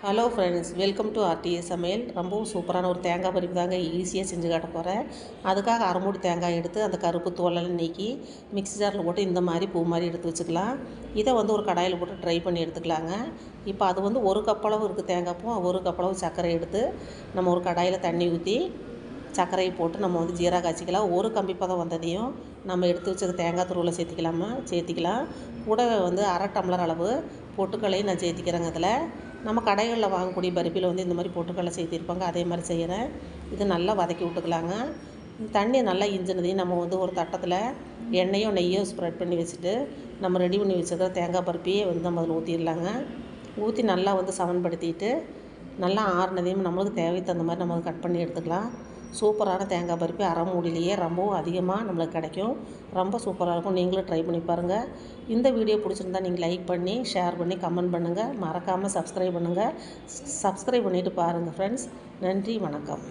Hello friends, welcome to RTA சமையல். ரொம்பவும் சூப்பரான ஒரு தேங்காய் பருப்பு தாங்க ஈஸியாக செஞ்சு காட்ட போகிறேன். அதுக்காக அரை மூடி தேங்காய் எடுத்து அந்த கருப்பு தோலெல்லாம் நீக்கி மிக்ஸி ஜாரில் போட்டு இந்த மாதிரி பூ மாதிரி எடுத்து வச்சுக்கலாம். இதை ஒரு கடாயில் போட்டு ட்ரை பண்ணி எடுத்துக்கலாங்க. இப்போ அது ஒரு கப் அளவு இருக்குது தேங்காய் பூ, ஒரு கப் அளவு சர்க்கரை எடுத்து நம்ம ஒரு கடாயில் தண்ணி ஊற்றி சர்க்கரையை போட்டு நம்ம ஜீரா காய்ச்சிக்கலாம். ஒரு கம்பி பதம் வந்ததையும் நம்ம எடுத்து வச்ச தேங்காய் துருவில் சேர்த்திக்கலாம். கூட அரை டம்ளர் அளவு பொட்டுக்கல்லையும் நான் சேர்த்திக்கிறேங்க. அதில் நம்ம கடைகளில் வாங்கக்கூடிய பருப்பியில் இந்த மாதிரி பொட்டுக்கடலை சேர்த்திருப்பாங்க, அதே மாதிரி செய்கிறேன். இது நல்லா வதக்கி விட்டுக்கலாங்க. தண்ணி நல்லா இஞ்சினதையும் நம்ம ஒரு தட்டத்தில் எண்ணெயோ நெய்யோ ஸ்ப்ரெட் பண்ணி வச்சுட்டு நம்ம ரெடி பண்ணி வச்சுருக்கிற தேங்காய் பருப்பையே நம்ம அதில் ஊற்றிடலாங்க. ஊற்றி நல்லா சமன்படுத்திட்டு நல்லா ஆறுனதையும் நம்மளுக்கு தேவைக்கு தகுந்த மாதிரி நம்ம கட் பண்ணி எடுத்துக்கலாம். சூப்பரான தேங்காய் பருப்பு அரை மூடிலேயே ரொம்பவும் அதிகமாக நம்மளுக்கு கிடைக்கும். ரொம்ப சூப்பராக இருக்கும். நீங்களும் ட்ரை பண்ணி பாருங்கள். இந்த வீடியோ பிடிச்சிருந்தா நீங்கள் லைக் பண்ணி ஷேர் பண்ணி கமெண்ட் பண்ணுங்கள். மறக்காமல் சப்ஸ்கிரைப் பண்ணுங்கள். சப்ஸ்கிரைப் பண்ணிவிட்டு பாருங்கள் ஃப்ரெண்ட்ஸ். நன்றி, வணக்கம்.